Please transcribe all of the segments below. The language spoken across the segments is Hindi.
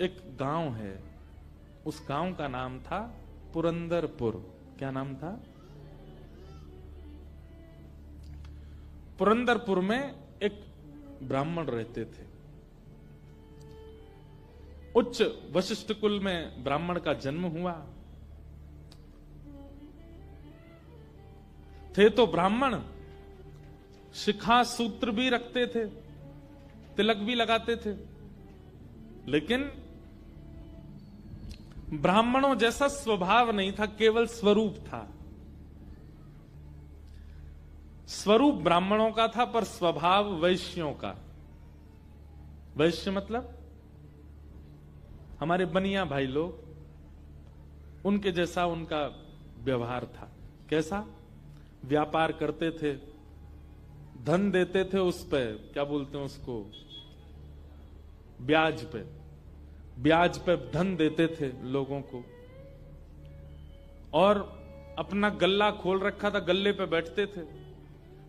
एक गांव है, उस गांव का नाम था पुरंदरपुर। क्या नाम था? पुरंदरपुर में एक ब्राह्मण रहते थे। उच्च वशिष्ठ कुल में ब्राह्मण का जन्म हुआ। थे तो ब्राह्मण, शिखा सूत्र भी रखते थे, तिलक भी लगाते थे, लेकिन ब्राह्मणों जैसा स्वभाव नहीं था, केवल स्वरूप था। स्वरूप ब्राह्मणों का था पर स्वभाव वैश्यों का। वैश्य मतलब हमारे बनिया भाई लोग, उनके जैसा उनका व्यवहार था। कैसा? व्यापार करते थे, धन देते थे, उस पे क्या बोलते हैं उसको, ब्याज पे, ब्याज पे धन देते थे लोगों को। और अपना गल्ला खोल रखा था, गल्ले पे बैठते थे।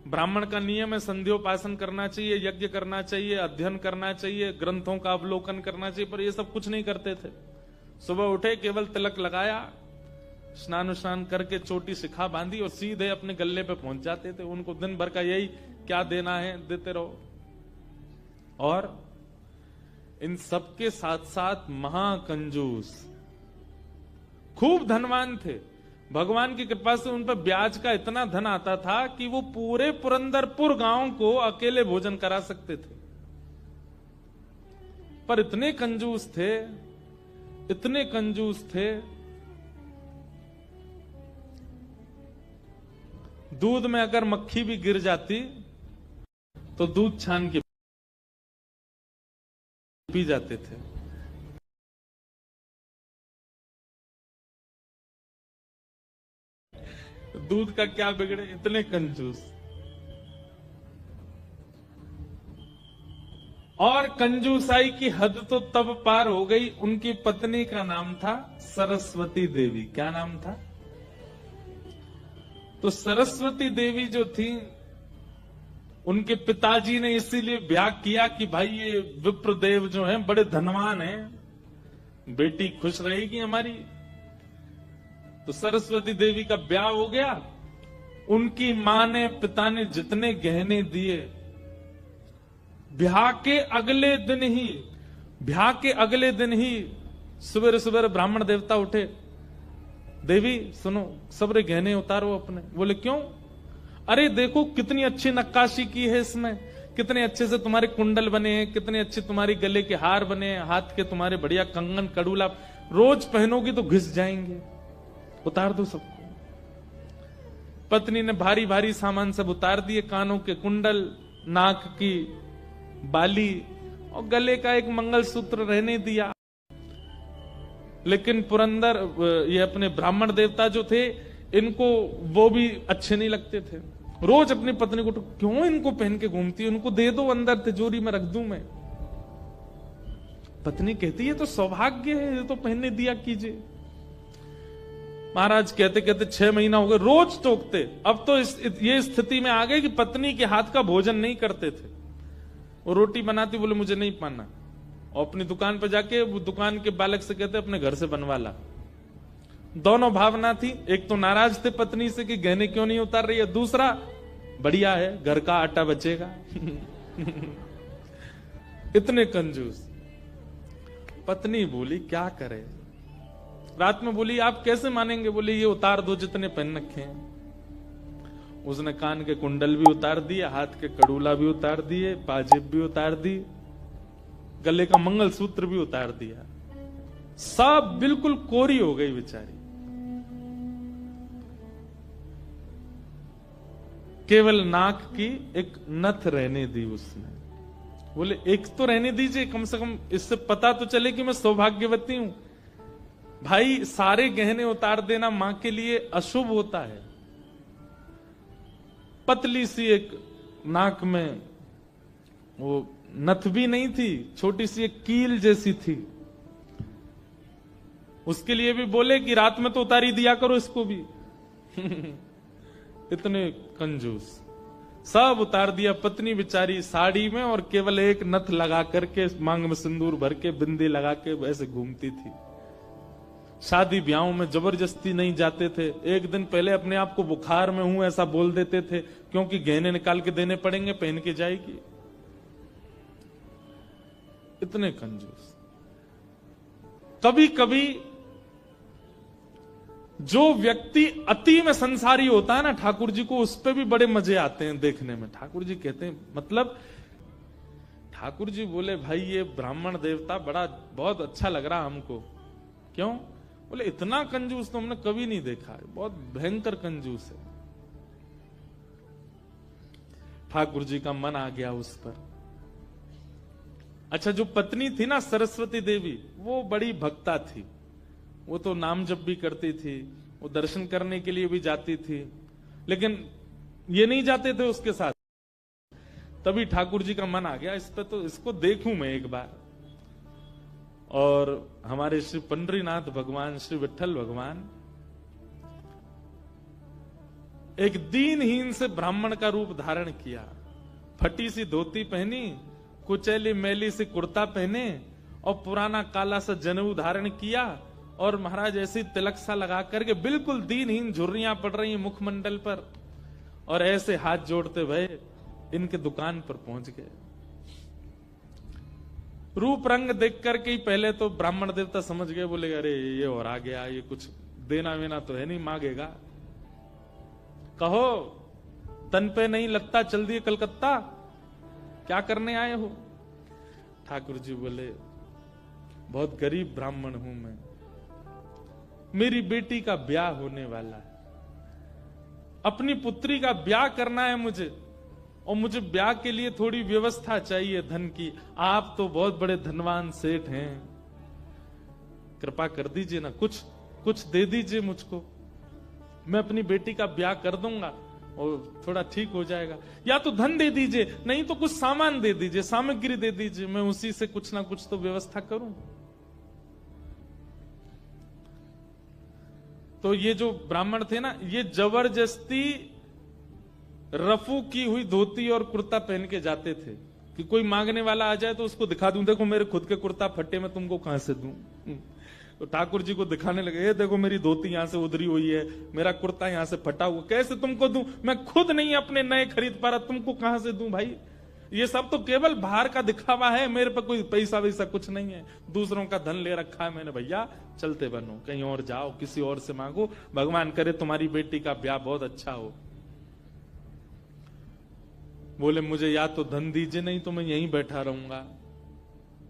ब्राह्मण का नियम है संध्योपासन करना चाहिए, यज्ञ करना चाहिए, अध्ययन करना चाहिए, ग्रंथों का अवलोकन करना चाहिए, पर ये सब कुछ नहीं करते थे। सुबह उठे, केवल तिलक लगाया, स्नान करके चोटी शिखा बांधी और सीधे अपने गल्ले पे पहुंच जाते थे। उनको दिन भर का यही, क्या देना है देते रहो। और इन सबके साथ साथ महाकंजूस, खूब धनवान थे। भगवान की कृपा से उन पर ब्याज का इतना धन आता था कि वो पूरे पुरंदरपुर गांव को अकेले भोजन करा सकते थे। पर इतने कंजूस थे, इतने कंजूस थे, दूध में अगर मक्खी भी गिर जाती तो दूध छान के पी जाते थे। दूध का क्या बिगड़े, इतने कंजूस। और कंजूसाई की हद तो तब पार हो गई, उनकी पत्नी का नाम था सरस्वती देवी। क्या नाम था? तो सरस्वती देवी जो थी, उनके पिताजी ने इसीलिए ब्याह किया कि भाई ये विप्रदेव जो हैं बड़े धनवान हैं, बेटी खुश रहेगी हमारी। तो सरस्वती देवी का ब्याह हो गया। उनकी मां ने, पिता ने जितने गहने दिए, ब्याह के अगले दिन ही सवेरे सवेरे ब्राह्मण देवता उठे, देवी सुनो, सबरे गहने उतारो अपने। बोले क्यों? अरे देखो कितनी अच्छी नक्काशी की है इसमें, कितने अच्छे से तुम्हारे कुंडल बने हैं, कितने अच्छे तुम्हारे गले के हार बने हैं, हाथ के तुम्हारे बढ़िया कंगन कड़ूला, रोज पहनोगी तो घिस जाएंगे, उतार दो सबको। पत्नी ने भारी भारी सामान सब उतार दिए, कानों के कुंडल, नाक की बाली और गले का एक मंगलसूत्र रहने दिया। लेकिन पुरंदर, ये अपने ब्राह्मण देवता जो थे, इनको वो भी अच्छे नहीं लगते थे। रोज अपनी पत्नी को, क्यों इनको पहन के घूमती है, उनको दे दो, अंदर तिजोरी में रख दूं मैं। पत्नी कहती है तो सौभाग्य है, ये तो पहनने दिया कीजिए। महाराज कहते कहते 6 महीना हो गए, रोज टोकते। अब तो ये स्थिति में आ गए कि पत्नी के हाथ का भोजन नहीं करते थे। वो रोटी बनाती, बोले मुझे नहीं पाना, और अपनी दुकान पर जाके वो दुकान के बालक से कहते अपने घर से बनवा ला। दोनों भावना थी, एक तो नाराज थे पत्नी से कि गहने क्यों नहीं उतार रही है, दूसरा बढ़िया है घर का आटा बचेगा। इतने कंजूस। पत्नी बोली क्या करे, रात में बोली आप कैसे मानेंगे, बोले ये उतार दो जितने पहन रखे हैं। उसने कान के कुंडल भी उतार दिए, हाथ के कड़ूला भी उतार दिए, पाजेब भी उतार दी, गले का मंगलसूत्र भी उतार दिया। सब बिल्कुल कोरी हो गई बेचारी। केवल नाक की एक नथ रहने दी उसने। बोले एक तो रहने दीजिए, कम से कम इससे पता तो चले कि मैं सौभाग्यवती हूं। भाई सारे गहने उतार देना मां के लिए अशुभ होता है। पतली सी एक नाक में वो नथ भी नहीं थी, छोटी सी एक कील जैसी थी। उसके लिए भी बोले कि रात में तो उतारी दिया करो इसको भी। इतने कंजूस। सब उतार दिया। पत्नी बेचारी साड़ी में और केवल एक नथ लगा करके मांग में सिंदूर भर के बिंदी लगा के वैसे घूमती थी। शादी ब्याहों में जबरदस्ती नहीं जाते थे। एक दिन पहले अपने आप को बुखार में हूं ऐसा बोल देते थे, क्योंकि गहने निकाल के देने पड़ेंगे, पहन के जाएगी। इतने कंजूस। कभी कभी जो व्यक्ति अति में संसारी होता है ना, ठाकुर जी को उस पे भी बड़े मजे आते हैं देखने में। ठाकुर जी कहते हैं, मतलब ठाकुर जी बोले, भाई ये ब्राह्मण देवता बहुत अच्छा लग रहा हमको। क्यों? बोले इतना कंजूस तो हमने कभी नहीं देखा है, बहुत भयंकर कंजूस है। ठाकुर जी का मन आ गया उस पर। अच्छा, जो पत्नी थी ना सरस्वती देवी, वो बड़ी भक्ता थी। वो तो नाम जप भी करती थी, वो दर्शन करने के लिए भी जाती थी, लेकिन ये नहीं जाते थे उसके साथ। तभी ठाकुर जी का मन आ गया इस पे, तो इसको देखूं मैं एक बार। और हमारे श्री पंडरीनाथ भगवान, श्री विठ्ठल भगवान एक दीनहीन से ब्राह्मण का रूप धारण किया। फटी सी धोती पहनी, कुचैली मैली सी कुर्ता पहने और पुराना काला सा जनेऊ धारण किया, और महाराज ऐसी तिलक सा लगा करके बिल्कुल दीनहीन, झुर्रियां पड़ रही हैं मुखमंडल पर, और ऐसे हाथ जोड़ते हुए इनके दुकान पर पहुंच गए। रूप रंग देख करके ही पहले तो ब्राह्मण देवता समझ गए, बोले अरे ये और आ गया, ये कुछ देना वेना तो है नहीं, मांगेगा। कहो तन पे नहीं लगता, चल दिए कलकत्ता, क्या करने आए हो? ठाकुर जी बोले, बहुत गरीब ब्राह्मण हूं मैं, मेरी बेटी का ब्याह होने वाला है, अपनी पुत्री का ब्याह करना है मुझे, और मुझे ब्याह के लिए थोड़ी व्यवस्था चाहिए धन की। आप तो बहुत बड़े धनवान सेठ हैं, कृपा कर दीजिए ना, कुछ दे दीजिए मुझको, मैं अपनी बेटी का ब्याह कर दूंगा और थोड़ा ठीक हो जाएगा। या तो धन दे दीजिए, नहीं तो कुछ सामान दे दीजिए, सामग्री दे दीजिए, मैं उसी से कुछ ना कुछ तो व्यवस्था करूं। तो ये जो ब्राह्मण थे ना, ये जबरदस्ती रफू की हुई धोती और कुर्ता पहन के जाते थे कि कोई मांगने वाला आ जाए तो उसको दिखा दूं, देखो मेरे खुद के कुर्ता फटे, मैं तुमको कहां से दूं। तो ठाकुर जी को दिखाने लगे, ये देखो मेरी धोती यहां से उधरी हुई है, मेरा कुर्ता यहां से फटा हुआ, कैसे तुमको दूं, मैं खुद नहीं अपने नए खरीद पा रहा, तुमको कहां से दूं भाई। ये सब तो केवल बाहर का दिखावा है, मेरे पे कोई पैसा वैसा कुछ नहीं है, दूसरों का धन ले रखा है मैंने। भैया चलते बनो, कहीं और जाओ, किसी और से मांगो, भगवान करे तुम्हारी बेटी का ब्याह बहुत अच्छा हो। बोले मुझे या तो धन दीजिए, नहीं तो मैं यहीं बैठा रहूंगा।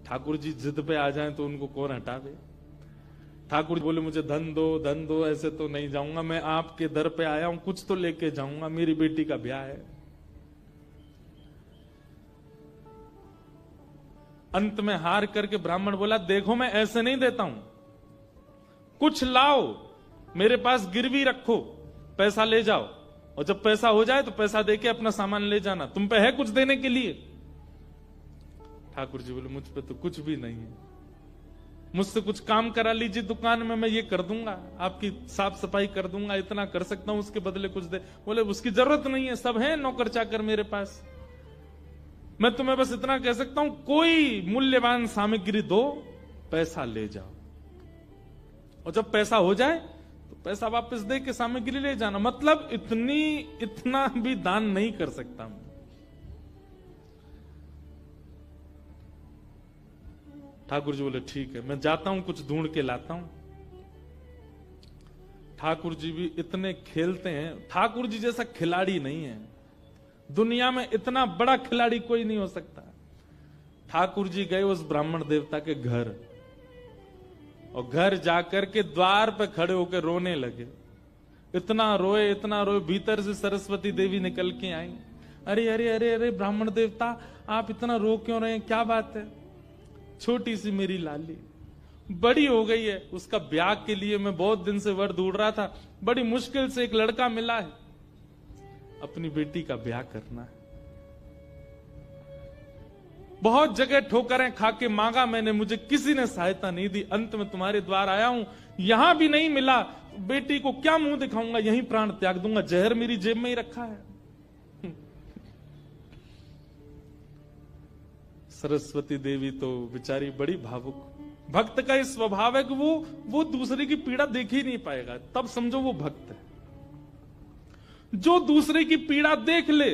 ठाकुर जी जिद पे आ जाएं तो उनको कौन हटावे। ठाकुर बोले मुझे धन दो, ऐसे तो नहीं जाऊंगा, मैं आपके दर पे आया हूं, कुछ तो लेके जाऊंगा, मेरी बेटी का ब्याह है। अंत में हार करके ब्राह्मण बोला, देखो मैं ऐसे नहीं देता हूं, कुछ लाओ, मेरे पास गिरवी रखो, पैसा ले जाओ, और जब पैसा हो जाए तो पैसा देके अपना सामान ले जाना, तुम पे है कुछ देने के लिए। ठाकुर जी बोले, मुझ पे तो कुछ भी नहीं है, मुझसे कुछ काम करा लीजिए दुकान में, मैं ये कर दूंगा, आपकी साफ सफाई कर दूंगा, इतना कर सकता हूं, उसके बदले कुछ दे। बोले उसकी जरूरत नहीं है, सब है नौकर चाकर मेरे पास, मैं तुम्हें बस इतना कह सकता हूं, कोई मूल्यवान सामग्री दो, पैसा ले जाओ, और जब पैसा हो जाए तो पैसा वापस दे के सामग्री ले जाना। मतलब इतना भी दान नहीं कर सकता मैं। ठाकुर जी बोले ठीक है, मैं जाता हूं, कुछ ढूंढ के लाता हूं। ठाकुर जी भी इतने खेलते हैं, ठाकुर जी जैसा खिलाड़ी नहीं है दुनिया में, इतना बड़ा खिलाड़ी कोई नहीं हो सकता। ठाकुर जी गए उस ब्राह्मण देवता के घर, और घर जाकर के द्वार पे खड़े होकर रोने लगे। इतना रोए, भीतर से सरस्वती देवी निकल के आई। अरे अरे अरे अरे ब्राह्मण देवता, आप इतना रो क्यों रहे हैं, क्या बात है? छोटी सी मेरी लाली बड़ी हो गई है, उसका ब्याह के लिए मैं बहुत दिन से वर ढूंढ रहा था, बड़ी मुश्किल से एक लड़का मिला है, अपनी बेटी का ब्याह करना है। बहुत जगह ठोकरें खा के मांगा मैंने, मुझे किसी ने सहायता नहीं दी, अंत में तुम्हारे द्वार आया हूं, यहां भी नहीं मिला, बेटी को क्या मुंह दिखाऊंगा, यहीं प्राण त्याग दूंगा, जहर मेरी जेब में ही रखा है। सरस्वती देवी तो बेचारी बड़ी भावुक। भक्त का इस स्वभाव है कि वो दूसरे की पीड़ा देख ही नहीं पाएगा, तब समझो वो भक्त है। जो दूसरे की पीड़ा देख ले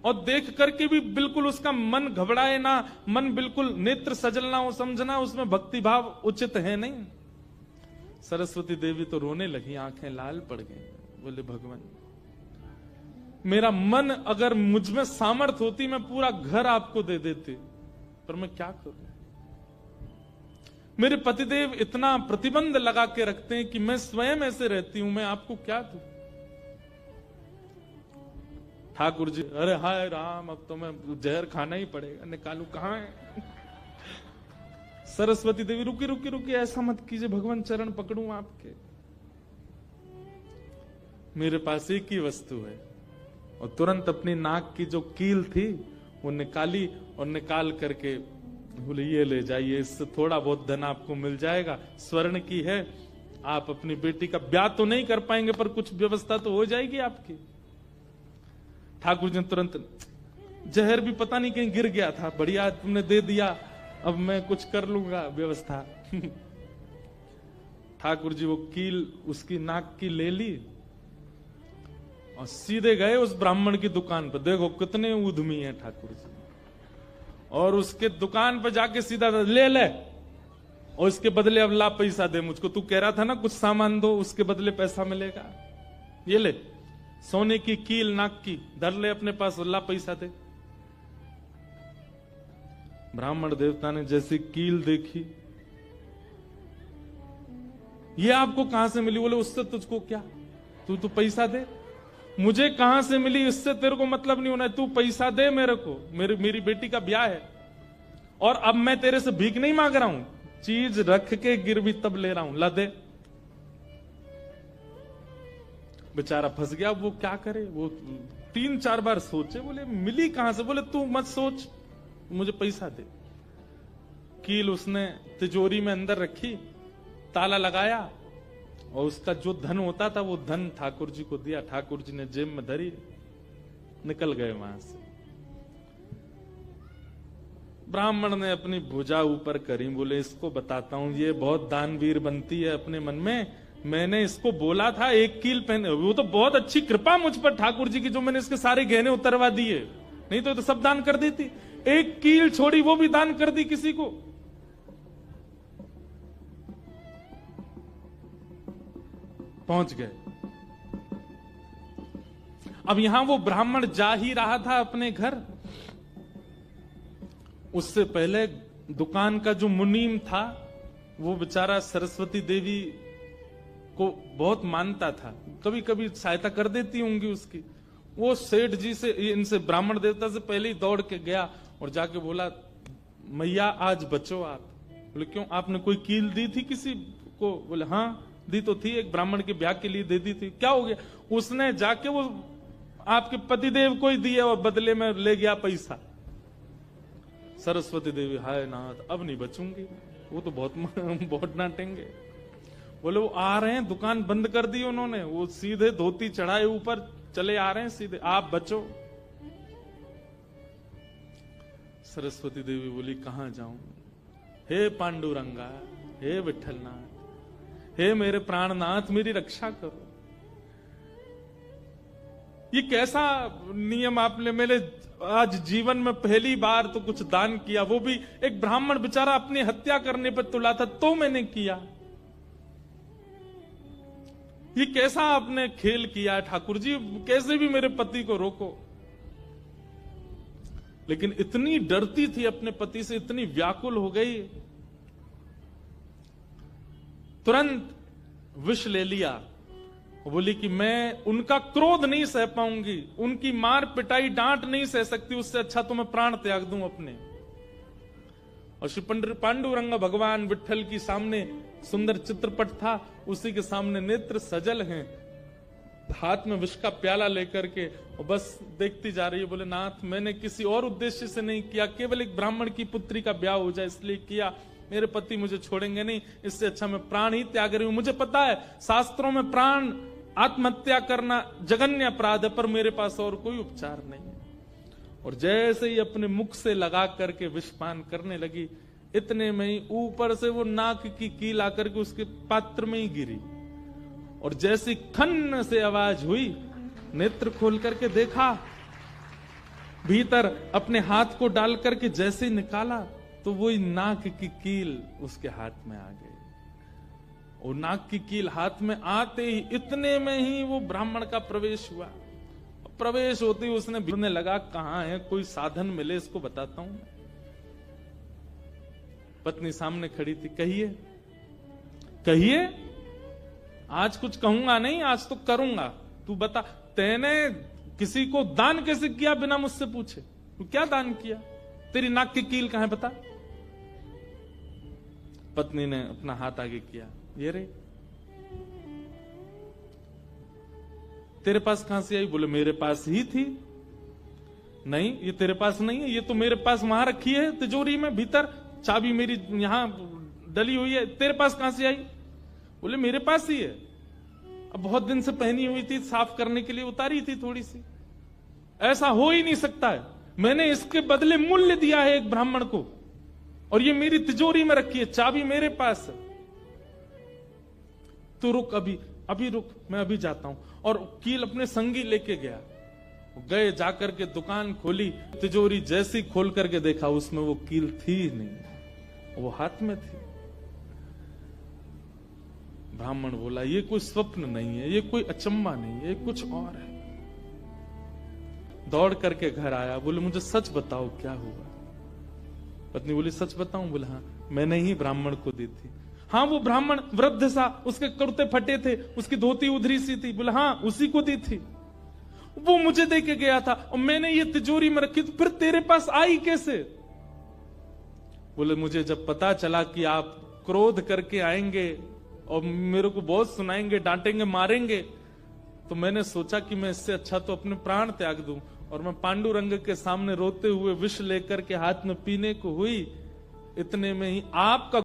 और देख करके भी बिल्कुल उसका मन घबराए ना, मन बिल्कुल नेत्र सजल ना हो, समझना उसमें भक्ति भाव उचित है नहीं। सरस्वती देवी तो रोने लगी, आंखें लाल पड़ गई। बोले भगवान, मेरा मन अगर मुझ में सामर्थ्य होती मैं पूरा घर आपको दे देती, पर मैं क्या करूं। मेरे पतिदेव इतना प्रतिबंध लगा के रखते हैं कि मैं स्वयं ऐसे रहती हूं, मैं आपको क्या दूं। ठाकुर जी, अरे हाय राम, अब तो मैं जहर खाना ही पड़ेगा, निकालू कहां है। सरस्वती देवी, रुकी रुकी रुकी, ऐसा मत कीजिए भगवान, चरण पकड़ूं आपके। मेरे पास एक ही वस्तु है। और तुरंत अपनी नाक की जो कील थी वो निकाली और निकाल करके बोले ये ले जाइए, इससे थोड़ा बहुत धन आपको मिल जाएगा, स्वर्ण की है। आप अपनी बेटी का ब्याह तो नहीं कर पाएंगे पर कुछ व्यवस्था तो हो जाएगी आपकी। ठाकुर जी तुरंत, जहर भी पता नहीं कहीं गिर गया था, बढ़िया तुमने दे दिया, अब मैं कुछ कर लूंगा व्यवस्था। ठाकुर जी वो कील उसकी नाक की ले ली और सीधे गए उस ब्राह्मण की दुकान पर। देखो कितने उद्यमी हैं ठाकुर जी। और उसके दुकान पर जाके सीधा ले ले, और इसके बदले अब ला पैसा दे मुझको, तू कह रहा था ना कुछ सामान दो, उसके बदले पैसा मिलेगा। ये ले सोने की कील नाक की, धर ले अपने पास, ला पैसा दे। ब्राह्मण देवता ने जैसी कील देखी, ये आपको कहां से मिली? बोले उससे तुझको क्या, तू तो पैसा दे। मुझे कहां से मिली इससे तेरे को मतलब नहीं होना है, तू पैसा दे मेरे को, मेरी बेटी का ब्याह है। और अब मैं तेरे से भीख नहीं मांग रहा हूं, चीज रख के गिरवी तब ले रहा हूं, ला दे। बेचारा फंस गया, वो क्या करे। वो 3-4 बार सोचे, बोले मिली कहां से? बोले तू मत सोच, मुझे पैसा दे। कील उसने तिजोरी में अंदर रखी, ताला लगाया और उसका जो धन होता था वो धन ठाकुर जी को दिया। ठाकुर जी ने जेब में धरी, निकल गए वहां से। ब्राह्मण ने अपनी भुजा ऊपर करी, बोले इसको बताता हूं, ये बहुत दानवीर बनती है अपने मन में। मैंने इसको बोला था एक कील पहने, वो तो बहुत अच्छी कृपा मुझ पर ठाकुर जी की, जो मैंने इसके सारे गहने उतरवा दिए, नहीं तो सब दान कर देती। एक कील छोड़ी, वो भी दान कर दी किसी को। पहुंच गए। अब यहां वो ब्राह्मण जा ही रहा था अपने घर, उससे पहले दुकान का जो मुनीम था वो बेचारा सरस्वती देवी को बहुत मानता था, कभी कभी सहायता कर देती होंगी उसकी। वो सेठ जी से, इनसे ब्राह्मण देवता से पहले ही दौड़ के गया और जाके बोला, मैया आज बचो आप। बोले क्यों, आपने कोई कील दी थी किसी को? बोले हाँ दी तो थी, एक ब्राह्मण के ब्याह के लिए दे दी थी। क्या हो गया? उसने जाके वो आपके पतिदेव को ही दिया और बदले में ले गया पैसा। सरस्वती देवी, हाय नाथ अब नहीं बचूंगी, वो तो बहुत डांटेंगे। बोले वो आ रहे हैं, दुकान बंद कर दी उन्होंने, वो सीधे धोती चढ़ाए ऊपर चले आ रहे हैं सीधे, आप बचो। सरस्वती देवी बोली कहां जाऊं? हे पांडुरंगा, हे विठलनाथ, हे मेरे प्राणनाथ, मेरी रक्षा करो। ये कैसा नियम आपने मेरे आज जीवन में पहली बार तो कुछ दान किया, वो भी एक ब्राह्मण बेचारा अपनी हत्या करने पर तुला था तो मैंने किया। ये कैसा आपने खेल किया ठाकुर जी, कैसे भी मेरे पति को रोको। लेकिन इतनी डरती थी अपने पति से, इतनी व्याकुल हो गई, तुरंत विष ले लिया। बोली कि मैं उनका क्रोध नहीं सह पाऊंगी, उनकी मार पिटाई डांट नहीं सह सकती, उससे अच्छा तो मैं प्राण त्याग दूं अपने। और श्री पांडुरंग भगवान विठल की सामने सुंदर चित्रपट था, उसी के सामने नेत्र सजल हैं, हाथ में विष का प्याला लेकर के, और बस देखती जा रही है। बोले नाथ मैंने किसी और उद्देश्य से नहीं किया, केवल एक ब्राह्मण की पुत्री का ब्याह हो जाए इसलिए किया, मेरे पति मुझे छोड़ेंगे नहीं, इससे अच्छा मैं प्राण ही त्याग रही हूं। मुझे पता है शास्त्रों में प्राण आत्महत्या करना जघन्य अपराध है, पर मेरे पास और कोई उपचार नहीं है। और जैसे ही अपने मुख से लगा करके विषपान करने लगी, इतने में ही ऊपर से वो नाक की कील आकर के उसके पात्र में ही गिरी। और जैसी खन्न से आवाज हुई, नेत्र खोल करके देखा, भीतर अपने हाथ को डाल करके जैसे ही निकाला तो वही नाक की कील उसके हाथ में आ गई। और नाक की कील हाथ में आते ही इतने में ही वो ब्राह्मण का प्रवेश हुआ। प्रवेश होते ही उसने ढूंढने लगा, कहां है, कोई साधन मिले इसको बताता हूं। पत्नी सामने खड़ी थी, कहिए कहिए, आज कुछ कहूंगा नहीं, आज तो करूंगा, तू बता, तैने किसी को दान कैसे किया बिना मुझसे पूछे? तू क्या दान किया? तेरी नाक की कील कहां है बता? पत्नी ने अपना हाथ आगे किया, ये रे। तेरे पास कहां से आई? बोले मेरे पास ही थी। नहीं, ये तेरे पास नहीं है, ये तो मेरे पास वहां रखी है तिजोरी में भीतर, चाबी मेरी यहां डली हुई है, तेरे पास कहां से आई? बोले मेरे पास ही है, अब बहुत दिन से पहनी हुई थी, साफ करने के लिए उतारी थी थोड़ी सी। ऐसा हो ही नहीं सकता है, मैंने इसके बदले मूल्य दिया है एक ब्राह्मण को, और ये मेरी तिजोरी में रखी है, चाबी मेरे पास है। तो रुक, अभी रुक, मैं अभी जाता हूं। और कील अपने संगी लेके गया, गए, जाकर के दुकान खोली, तिजोरी जैसी खोल करके देखा उसमें वो कील थी नहीं, वो हाथ में थी। ब्राह्मण बोला, ये कोई स्वप्न नहीं है, ये कोई अचंबा नहीं है, ये कुछ और है। दौड़ करके घर आया, बोले मुझे सच बताओ क्या हुआ? पत्नी बोली सच बताऊं? बोले हाँ, मैंने ही ब्राह्मण को दी थी। हाँ, वो ब्राह्मण वृद्ध सा, उसके कुर्ते फटे थे, उसकी धोती उधरी सी थी। बोले हाँ, उसी को दी थी, वो मुझे दे के गया था और मैंने ये तिजोरी में रखी, तो फिर तेरे पास आई कैसे? बोले मुझे जब पता चला कि आप क्रोध करके आएंगे और मेरे को बहुत सुनाएंगे, डांटेंगे, मारेंगे, तो मैंने सोचा कि मैं इससे अच्छा तो अपने प्राण त्याग दूं। और मैं पांडुरंग के सामने रोते हुए विष लेकर के हाथ में पीने को हुई, इतने में ही आपका